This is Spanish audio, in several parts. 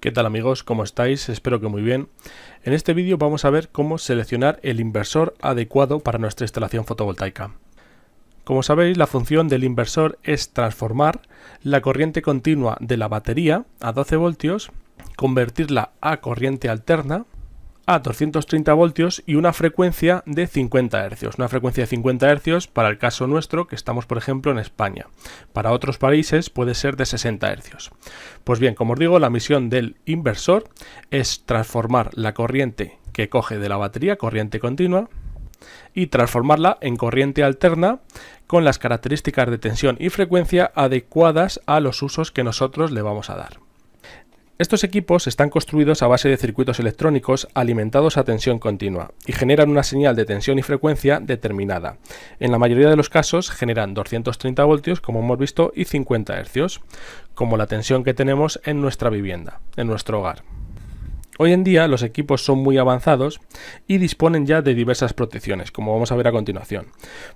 ¿Qué tal amigos? ¿Cómo estáis? Espero que muy bien. En este vídeo vamos a ver cómo seleccionar el inversor adecuado para nuestra instalación fotovoltaica. Como sabéis, la función del inversor es transformar la corriente continua de la batería a 12 voltios, convertirla a corriente alterna a 230 voltios y una frecuencia de 50 Hz. Una frecuencia de 50 Hz para el caso nuestro, que estamos por ejemplo en España. Para otros países puede ser de 60 Hz. Pues bien, como os digo, la misión del inversor es transformar la corriente que coge de la batería, corriente continua, y transformarla en corriente alterna con las características de tensión y frecuencia adecuadas a los usos que nosotros le vamos a dar. Estos equipos están construidos a base de circuitos electrónicos alimentados a tensión continua y generan una señal de tensión y frecuencia determinada. En la mayoría de los casos generan 230 voltios, como hemos visto, y 50 Hz, como la tensión que tenemos en nuestra vivienda, en nuestro hogar. Hoy en día los equipos son muy avanzados y disponen ya de diversas protecciones, como vamos a ver a continuación.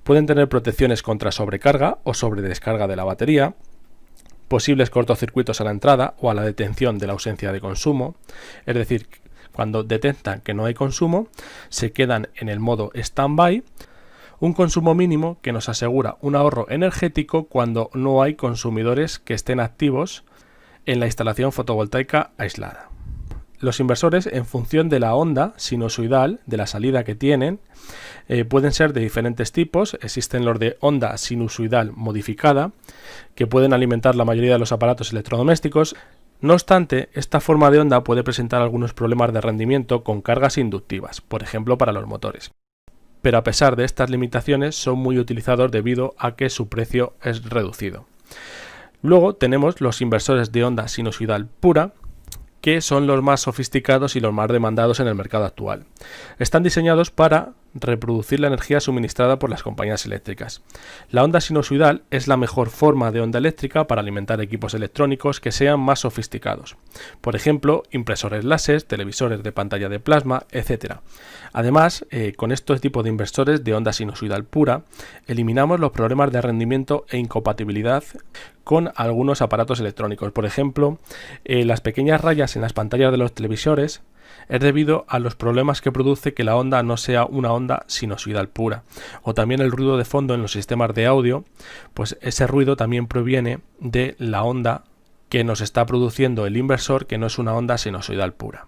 Pueden tener protecciones contra sobrecarga o sobredescarga de la batería, posibles cortocircuitos a la entrada o a la detención de la ausencia de consumo, es decir, cuando detectan que no hay consumo, se quedan en el modo stand-by, un consumo mínimo que nos asegura un ahorro energético cuando no hay consumidores que estén activos en la instalación fotovoltaica aislada. Los inversores, en función de la onda sinusoidal, de la salida que tienen, pueden ser de diferentes tipos. Existen los de onda sinusoidal modificada, que pueden alimentar la mayoría de los aparatos electrodomésticos. No obstante, esta forma de onda puede presentar algunos problemas de rendimiento con cargas inductivas, por ejemplo para los motores. Pero a pesar de estas limitaciones, son muy utilizados debido a que su precio es reducido. Luego tenemos los inversores de onda sinusoidal pura, que son los más sofisticados y los más demandados en el mercado actual. Están diseñados para reproducir la energía suministrada por las compañías eléctricas. La onda sinusoidal es la mejor forma de onda eléctrica para alimentar equipos electrónicos que sean más sofisticados. Por ejemplo, impresores láser, televisores de pantalla de plasma, etc. Además, con este tipo de inversores de onda sinusoidal pura, eliminamos los problemas de rendimiento e incompatibilidad con algunos aparatos electrónicos. Por ejemplo, las pequeñas rayas en las pantallas de los televisores es debido a los problemas que produce que la onda no sea una onda sinusoidal pura. O también el ruido de fondo en los sistemas de audio, pues ese ruido también proviene de la onda que nos está produciendo el inversor, que no es una onda sinusoidal pura.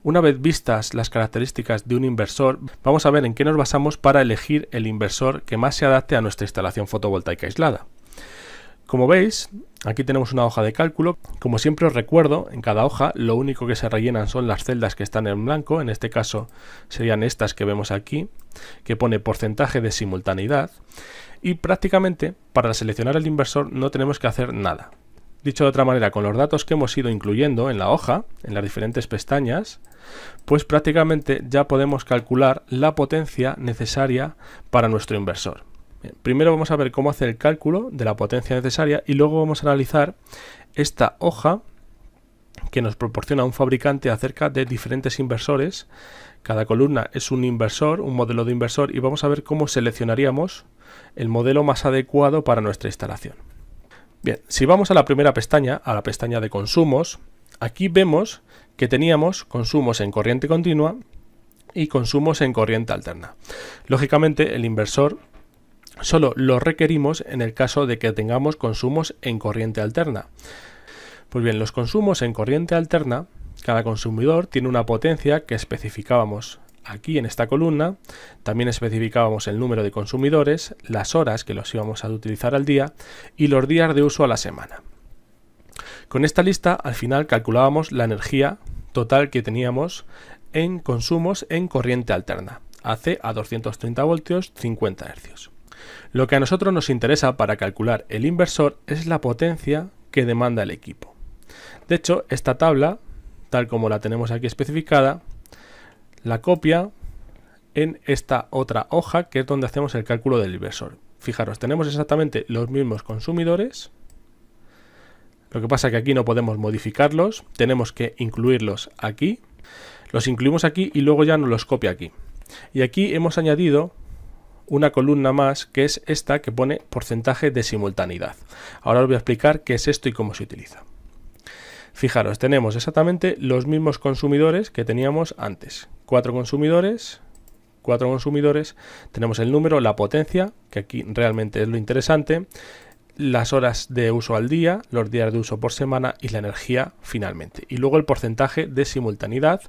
Una vez vistas las características de un inversor, vamos a ver en qué nos basamos para elegir el inversor que más se adapte a nuestra instalación fotovoltaica aislada. Como veis, aquí tenemos una hoja de cálculo. Como siempre os recuerdo, en cada hoja lo único que se rellenan son las celdas que están en blanco. En este caso serían estas que vemos aquí, que pone porcentaje de simultaneidad. Y prácticamente para seleccionar el inversor no tenemos que hacer nada. Dicho de otra manera, con los datos que hemos ido incluyendo en la hoja, en las diferentes pestañas, pues prácticamente ya podemos calcular la potencia necesaria para nuestro inversor. Primero vamos a ver cómo hacer el cálculo de la potencia necesaria y luego vamos a analizar esta hoja que nos proporciona un fabricante acerca de diferentes inversores. Cada columna es un inversor, un modelo de inversor, y vamos a ver cómo seleccionaríamos el modelo más adecuado para nuestra instalación. Bien, si vamos a la primera pestaña, a la pestaña de consumos, aquí vemos que teníamos consumos en corriente continua y consumos en corriente alterna. Lógicamente el inversor solo lo requerimos en el caso de que tengamos consumos en corriente alterna. Pues bien, los consumos en corriente alterna, cada consumidor tiene una potencia que especificábamos aquí en esta columna. También especificábamos el número de consumidores, las horas que los íbamos a utilizar al día y los días de uso a la semana. Con esta lista al final calculábamos la energía total que teníamos en consumos en corriente alterna, AC a 230 voltios, 50 Hz. Lo que a nosotros nos interesa para calcular el inversor es la potencia que demanda el equipo. De hecho, esta tabla, tal como la tenemos aquí especificada, la copia en esta otra hoja, que es donde hacemos el cálculo del inversor. Fijaros, tenemos exactamente los mismos consumidores. Lo que pasa es que aquí no podemos modificarlos, tenemos que incluirlos aquí. Los incluimos aquí y luego ya nos los copia aquí. Y aquí hemos añadido una columna más, que es esta que pone porcentaje de simultaneidad. Ahora os voy a explicar qué es esto y cómo se utiliza. Fijaros, tenemos exactamente los mismos consumidores que teníamos antes. 4 consumidores, tenemos el número, la potencia, que aquí realmente es lo interesante, las horas de uso al día, los días de uso por semana y la energía finalmente. Y luego el porcentaje de simultaneidad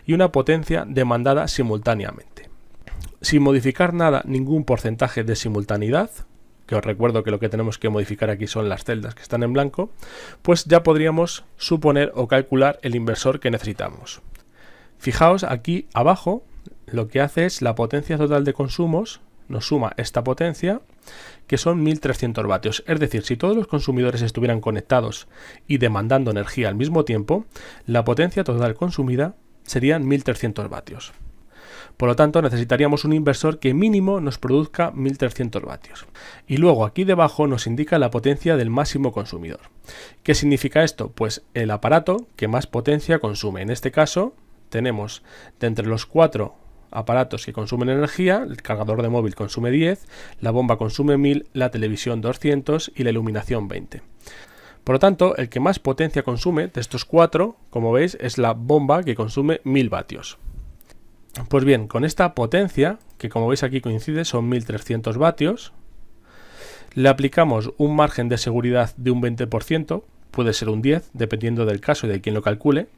y una potencia demandada simultáneamente. Sin modificar nada, ningún porcentaje de simultaneidad, que os recuerdo que lo que tenemos que modificar aquí son las celdas que están en blanco, pues ya podríamos suponer o calcular el inversor que necesitamos. Fijaos aquí abajo, lo que hace es la potencia total de consumos, nos suma esta potencia, que son 1300 vatios. Es decir, si todos los consumidores estuvieran conectados y demandando energía al mismo tiempo, la potencia total consumida serían 1300 vatios. Por lo tanto, necesitaríamos un inversor que mínimo nos produzca 1300 vatios. Y luego aquí debajo nos indica la potencia del máximo consumidor. ¿Qué significa esto? Pues el aparato que más potencia consume. En este caso, tenemos de entre los 4 aparatos que consumen energía, el cargador de móvil consume 10, la bomba consume 1000, la televisión 200 y la iluminación 20. Por lo tanto, el que más potencia consume de estos 4, como veis, es la bomba que consume 1000 vatios. Pues bien, con esta potencia, que como veis aquí coincide, son 1300 vatios, le aplicamos un margen de seguridad de un 20%, puede ser un 10, dependiendo del caso y de quien lo calcule,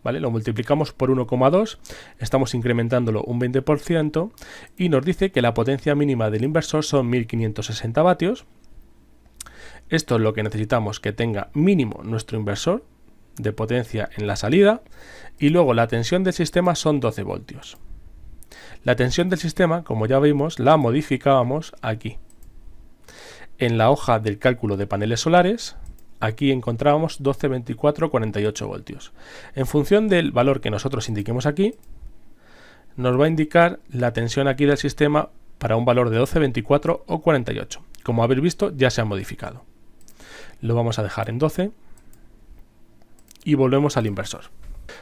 ¿vale? Lo multiplicamos por 1,2, estamos incrementándolo un 20% y nos dice que la potencia mínima del inversor son 1560 vatios. Esto es lo que necesitamos que tenga mínimo nuestro inversor de potencia en la salida y luego la tensión del sistema son 12 voltios. La tensión del sistema, como ya vimos, la modificábamos aquí. En la hoja del cálculo de paneles solares, aquí encontrábamos 12, 24, 48 voltios. En función del valor que nosotros indiquemos aquí, nos va a indicar la tensión aquí del sistema para un valor de 12, 24 o 48. Como habéis visto, ya se ha modificado. Lo vamos a dejar en 12 y volvemos al inversor.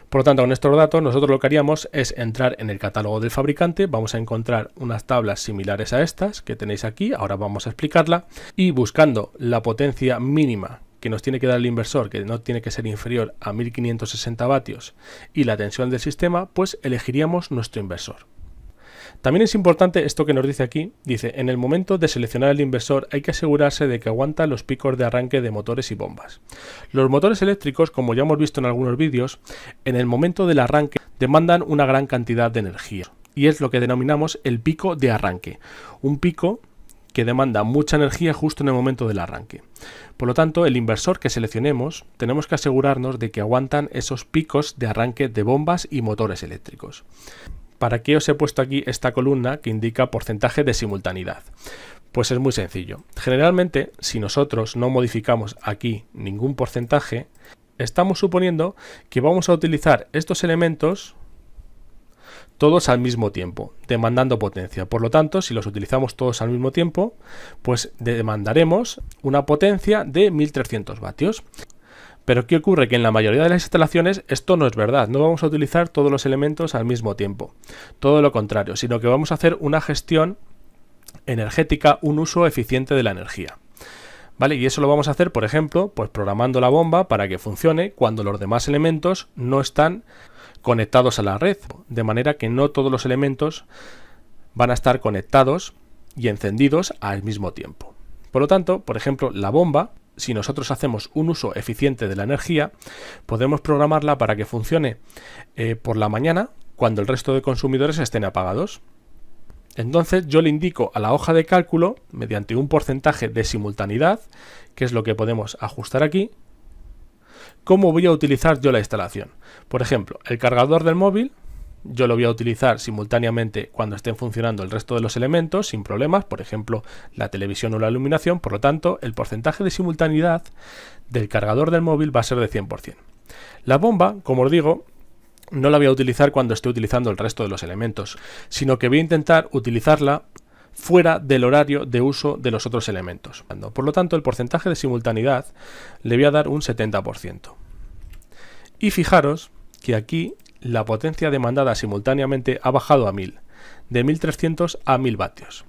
Por lo tanto, con estos datos nosotros lo que haríamos es entrar en el catálogo del fabricante, vamos a encontrar unas tablas similares a estas que tenéis aquí, ahora vamos a explicarla, y buscando la potencia mínima que nos tiene que dar el inversor, que no tiene que ser inferior a 1560 vatios, y la tensión del sistema, pues elegiríamos nuestro inversor. También es importante esto que nos dice aquí, dice, en el momento de seleccionar el inversor hay que asegurarse de que aguanta los picos de arranque de motores y bombas. Los motores eléctricos, como ya hemos visto en algunos vídeos, en el momento del arranque demandan una gran cantidad de energía, y es lo que denominamos el pico de arranque, un pico que demanda mucha energía justo en el momento del arranque. Por lo tanto, el inversor que seleccionemos, tenemos que asegurarnos de que aguantan esos picos de arranque de bombas y motores eléctricos. ¿Para qué os he puesto aquí esta columna que indica porcentaje de simultaneidad? Pues es muy sencillo. Generalmente, si nosotros no modificamos aquí ningún porcentaje, estamos suponiendo que vamos a utilizar estos elementos todos al mismo tiempo, demandando potencia. Por lo tanto, si los utilizamos todos al mismo tiempo, pues demandaremos una potencia de 1300 vatios. Pero ¿qué ocurre? Que en la mayoría de las instalaciones esto no es verdad, no vamos a utilizar todos los elementos al mismo tiempo, todo lo contrario, sino que vamos a hacer una gestión energética, un uso eficiente de la energía. ¿Vale? Y eso lo vamos a hacer, por ejemplo, pues programando la bomba para que funcione cuando los demás elementos no están conectados a la red, de manera que no todos los elementos van a estar conectados y encendidos al mismo tiempo. Por lo tanto, por ejemplo, la bomba, si nosotros hacemos un uso eficiente de la energía, podemos programarla para que funcione por la mañana cuando el resto de consumidores estén apagados. Entonces yo le indico a la hoja de cálculo, mediante un porcentaje de simultaneidad, que es lo que podemos ajustar aquí, cómo voy a utilizar yo la instalación. Por ejemplo, el cargador del móvil, yo lo voy a utilizar simultáneamente cuando estén funcionando el resto de los elementos sin problemas, por ejemplo la televisión o la iluminación. Por lo tanto, el porcentaje de simultaneidad del cargador del móvil va a ser de 100%. La bomba, como os digo, no la voy a utilizar cuando esté utilizando el resto de los elementos, sino que voy a intentar utilizarla fuera del horario de uso de los otros elementos. Por lo tanto, el porcentaje de simultaneidad le voy a dar un 70%. Y fijaros que aquí la potencia demandada simultáneamente ha bajado a 1000, de 1300 a 1000 vatios.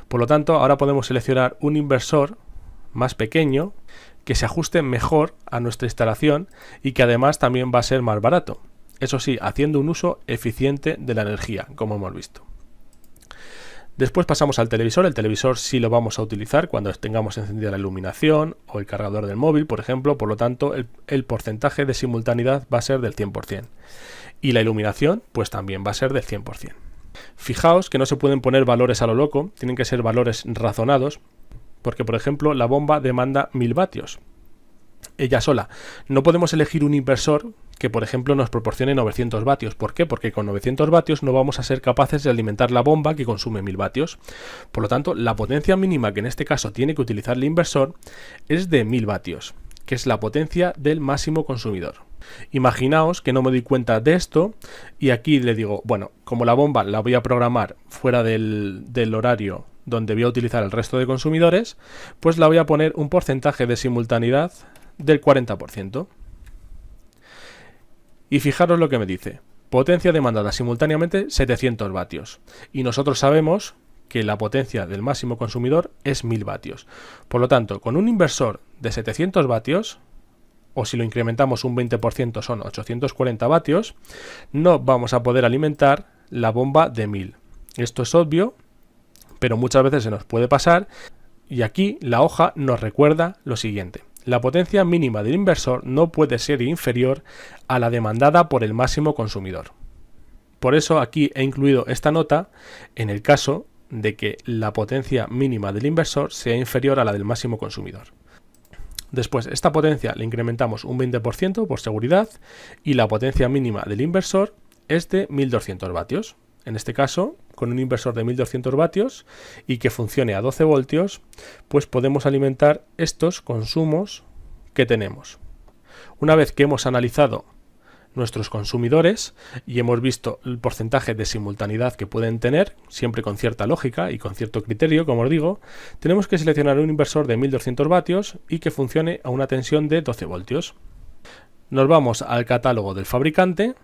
Por lo tanto, ahora podemos seleccionar un inversor más pequeño que se ajuste mejor a nuestra instalación y que además también va a ser más barato. Eso sí, haciendo un uso eficiente de la energía, como hemos visto. Después pasamos al televisor. El televisor sí lo vamos a utilizar cuando tengamos encendida la iluminación o el cargador del móvil, por ejemplo. Por lo tanto, el porcentaje de simultaneidad va a ser del 100%. Y la iluminación, pues también va a ser del 100%. Fijaos que no se pueden poner valores a lo loco, tienen que ser valores razonados, porque por ejemplo la bomba demanda 1000 vatios. Ella sola. No podemos elegir un inversor que por ejemplo nos proporcione 900 vatios. ¿Por qué? Porque con 900 vatios no vamos a ser capaces de alimentar la bomba que consume 1000 vatios. Por lo tanto, la potencia mínima que en este caso tiene que utilizar el inversor es de 1000 vatios, que es la potencia del máximo consumidor. Imaginaos que no me doy cuenta de esto y aquí le digo, bueno, como la bomba la voy a programar fuera del horario donde voy a utilizar el resto de consumidores, pues la voy a poner un porcentaje de simultaneidad del 40%. Y fijaros lo que me dice, potencia demandada simultáneamente 700 vatios. Y nosotros sabemos que la potencia del máximo consumidor es 1000 vatios. Por lo tanto, con un inversor de 700 vatios, o si lo incrementamos un 20% son 840 vatios, no vamos a poder alimentar la bomba de 1000. Esto es obvio, pero muchas veces se nos puede pasar y aquí la hoja nos recuerda lo siguiente. La potencia mínima del inversor no puede ser inferior a la demandada por el máximo consumidor. Por eso aquí he incluido esta nota en el caso de que la potencia mínima del inversor sea inferior a la del máximo consumidor. Después, esta potencia le incrementamos un 20% por seguridad y la potencia mínima del inversor es de 1200 vatios. En este caso, con un inversor de 1200 vatios y que funcione a 12 voltios, pues podemos alimentar estos consumos que tenemos. Una vez que hemos analizado nuestros consumidores y hemos visto el porcentaje de simultaneidad que pueden tener, siempre con cierta lógica y con cierto criterio, como os digo, tenemos que seleccionar un inversor de 1200 vatios y que funcione a una tensión de 12 voltios. Nos vamos al catálogo del fabricante.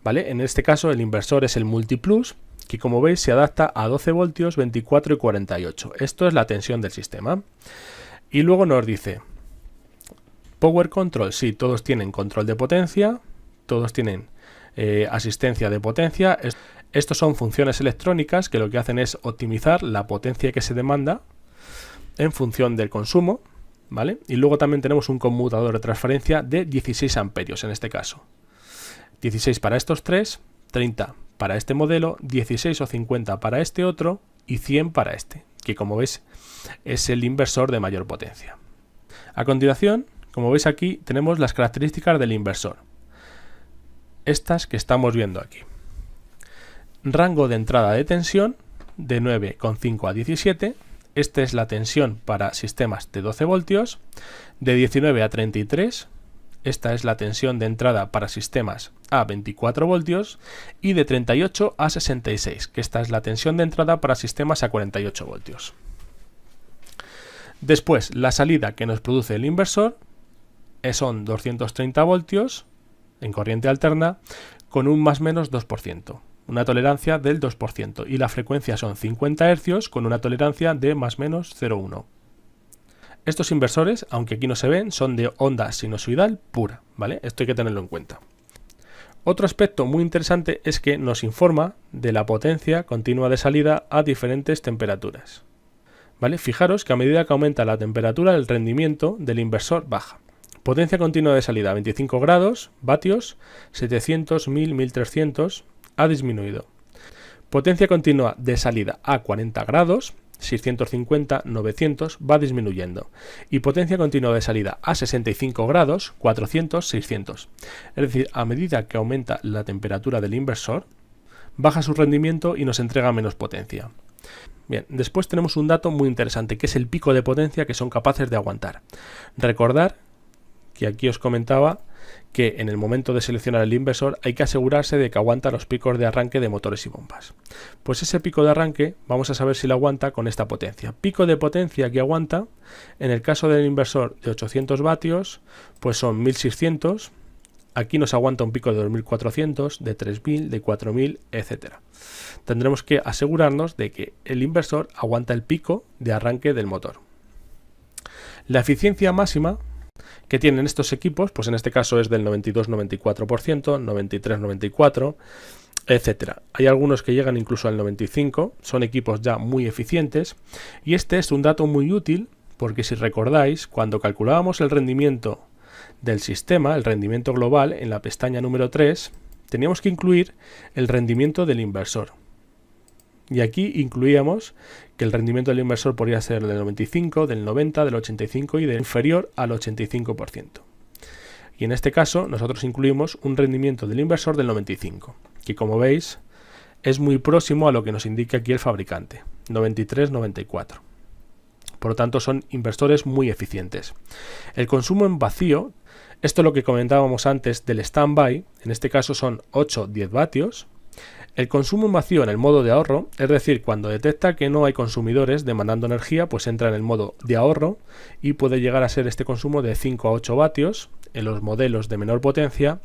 ¿Vale? En este caso el inversor es el MultiPlus, que como veis se adapta a 12 voltios, 24 y 48. Esto es la tensión del sistema. Y luego nos dice Power Control, sí, todos tienen control de potencia, todos tienen asistencia de potencia. Estos son funciones electrónicas que lo que hacen es optimizar la potencia que se demanda en función del consumo, ¿vale? Y luego también tenemos un conmutador de transferencia de 16 amperios en este caso. 16 para estos tres, 30 para este modelo, 16 o 50 para este otro y 100 para este, que como veis es el inversor de mayor potencia. A continuación, como veis aquí, tenemos las características del inversor. Estas que estamos viendo aquí. Rango de entrada de tensión de 9,5 a 17. Esta es la tensión para sistemas de 12 voltios. De 19 a 33. Esta es la tensión de entrada para sistemas a 24 voltios y de 38 a 66, que esta es la tensión de entrada para sistemas a 48 voltios. Después, la salida que nos produce el inversor son 230 voltios en corriente alterna con un más menos 2%, una tolerancia del 2%, y la frecuencia son 50 Hz con una tolerancia de más menos 0,1. Estos inversores, aunque aquí no se ven, son de onda sinusoidal pura, ¿vale? Esto hay que tenerlo en cuenta. Otro aspecto muy interesante es que nos informa de la potencia continua de salida a diferentes temperaturas, ¿vale? Fijaros que a medida que aumenta la temperatura, el rendimiento del inversor baja. Potencia continua de salida 25 grados, vatios, 700, 1000, 1300, ha disminuido. Potencia continua de salida a 40 grados, 650, 900, va disminuyendo. Y potencia continua de salida a 65 grados, 400, 600. Es decir, a medida que aumenta la temperatura del inversor, baja su rendimiento y nos entrega menos potencia. Bien, después tenemos un dato muy interesante, que es el pico de potencia que son capaces de aguantar. Recordar que aquí os comentaba que en el momento de seleccionar el inversor hay que asegurarse de que aguanta los picos de arranque de motores y bombas. Pues ese pico de arranque vamos a saber si lo aguanta con esta potencia. Pico de potencia que aguanta, en el caso del inversor de 800 vatios, pues son 1600. Aquí nos aguanta un pico de 2400, de 3000, de 4000, etc. Tendremos que asegurarnos de que el inversor aguanta el pico de arranque del motor. La eficiencia máxima que tienen estos equipos, pues en este caso es del 92-94%, 93-94%, etcétera. Hay algunos que llegan incluso al 95%, son equipos ya muy eficientes, y este es un dato muy útil porque si recordáis, cuando calculábamos el rendimiento del sistema, el rendimiento global, en la pestaña número 3, teníamos que incluir el rendimiento del inversor. Y aquí incluíamos que el rendimiento del inversor podría ser del 95, del 90, del 85 y de inferior al 85%. Y en este caso nosotros incluimos un rendimiento del inversor del 95, que como veis es muy próximo a lo que nos indica aquí el fabricante, 93-94. Por lo tanto son inversores muy eficientes. El consumo en vacío, esto es lo que comentábamos antes del standby, en este caso son 8-10 vatios. El consumo en vacío en el modo de ahorro, es decir, cuando detecta que no hay consumidores demandando energía, pues entra en el modo de ahorro y puede llegar a ser este consumo de 5 a 8 vatios en los modelos de menor potencia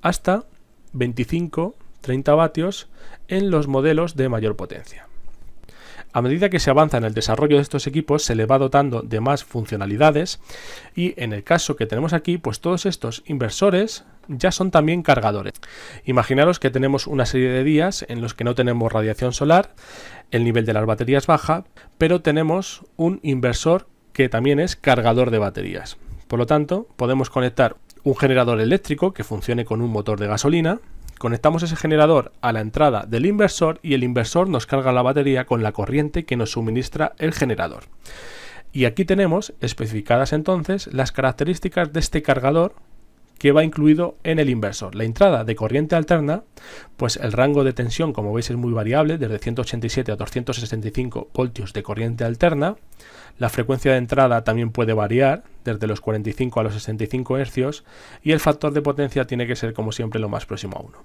hasta 25-30 vatios en los modelos de mayor potencia. A medida que se avanza en el desarrollo de estos equipos se le va dotando de más funcionalidades y en el caso que tenemos aquí, pues todos estos inversores ya son también cargadores. Imaginaros que tenemos una serie de días en los que no tenemos radiación solar, el nivel de las baterías baja, pero tenemos un inversor que también es cargador de baterías. Por lo tanto, podemos conectar un generador eléctrico que funcione con un motor de gasolina. Conectamos ese generador a la entrada del inversor y el inversor nos carga la batería con la corriente que nos suministra el generador. Y aquí tenemos especificadas entonces las características de este cargador que va incluido en el inversor. La entrada de corriente alterna, pues el rango de tensión, como veis, es muy variable, desde 187 a 265 voltios de corriente alterna. La frecuencia de entrada también puede variar, desde los 45 a los 65 Hz, y el factor de potencia tiene que ser, como siempre, lo más próximo a 1.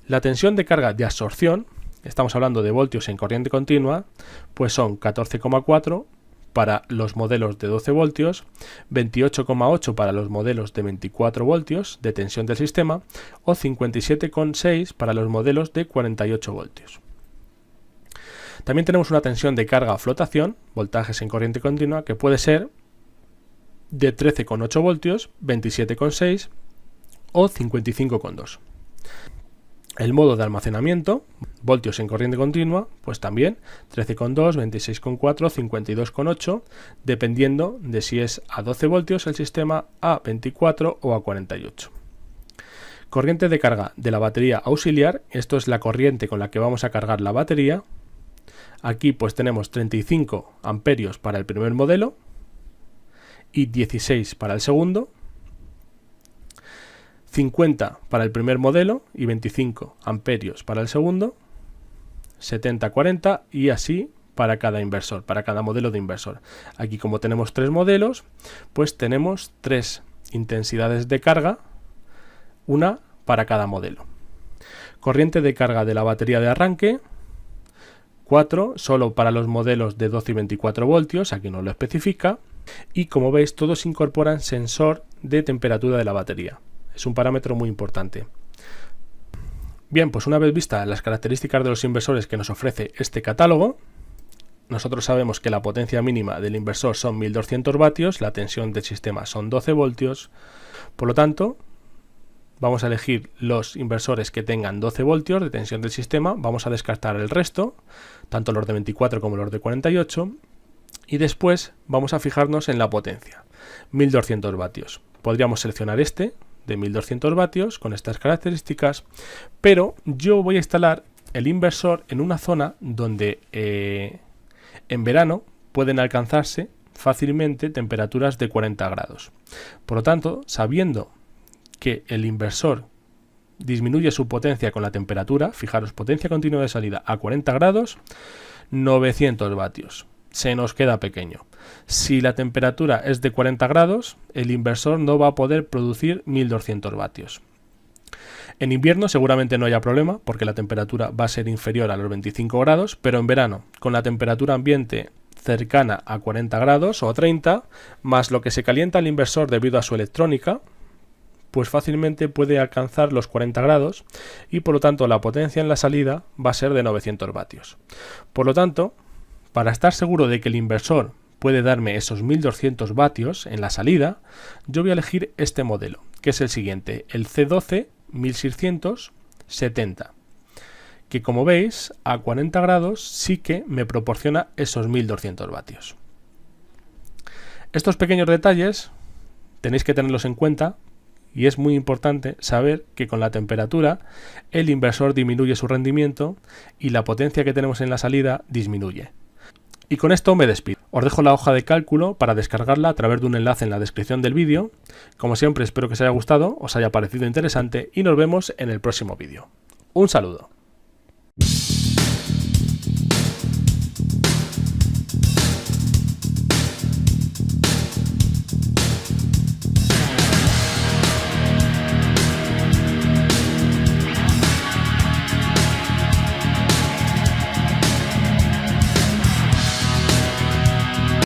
La tensión de carga de absorción, estamos hablando de voltios en corriente continua, pues son 14,4 para los modelos de 12 voltios, 28,8 para los modelos de 24 voltios de tensión del sistema o 57,6 para los modelos de 48 voltios. También tenemos una tensión de carga o flotación, voltajes en corriente continua, que puede ser de 13,8 voltios, 27,6 o 55,2. El modo de almacenamiento, voltios en corriente continua, pues también 13,2, 26,4, 52,8, dependiendo de si es a 12 voltios el sistema, a 24 o a 48. Corriente de carga de la batería auxiliar, esto es la corriente con la que vamos a cargar la batería. Aquí pues tenemos 35 amperios para el primer modelo y 16 para el segundo. 50 para el primer modelo y 25 amperios para el segundo, 70-40 y así para cada inversor, para cada modelo de inversor. Aquí como tenemos 3 modelos, pues tenemos 3 intensidades de carga, una para cada modelo. Corriente de carga de la batería de arranque, 4 solo para los modelos de 12 y 24 voltios, aquí no lo especifica, y como veis todos incorporan sensor de temperatura de la batería. Es un parámetro muy importante. Bien, pues una vez vistas las características de los inversores que nos ofrece este catálogo, nosotros sabemos que la potencia mínima del inversor son 1200 vatios, la tensión del sistema son 12 voltios, por lo tanto, vamos a elegir los inversores que tengan 12 voltios de tensión del sistema, vamos a descartar el resto, tanto los de 24 como los de 48, y después vamos a fijarnos en la potencia, 1200 vatios. Podríamos seleccionar este, de 1200 vatios con estas características, pero yo voy a instalar el inversor en una zona donde en verano pueden alcanzarse fácilmente temperaturas de 40 grados. Por lo tanto, sabiendo que el inversor disminuye su potencia con la temperatura, fijaros, potencia continua de salida a 40 grados, 900 vatios. Se nos queda pequeño. Si la temperatura es de 40 grados, el inversor no va a poder producir 1200 vatios. En invierno seguramente no haya problema porque la temperatura va a ser inferior a los 25 grados, pero en verano, con la temperatura ambiente cercana a 40 grados o a 30, más lo que se calienta el inversor debido a su electrónica, pues fácilmente puede alcanzar los 40 grados y por lo tanto la potencia en la salida va a ser de 900 vatios. Por lo tanto, para estar seguro de que el inversor puede darme esos 1200 vatios en la salida, yo voy a elegir este modelo, que es el siguiente, el C12 1670, que como veis a 40 grados sí que me proporciona esos 1200 vatios. Estos pequeños detalles tenéis que tenerlos en cuenta y es muy importante saber que con la temperatura el inversor disminuye su rendimiento y la potencia que tenemos en la salida disminuye. Y con esto me despido. Os dejo la hoja de cálculo para descargarla a través de un enlace en la descripción del vídeo. Como siempre, espero que os haya gustado, os haya parecido interesante y nos vemos en el próximo vídeo. Un saludo.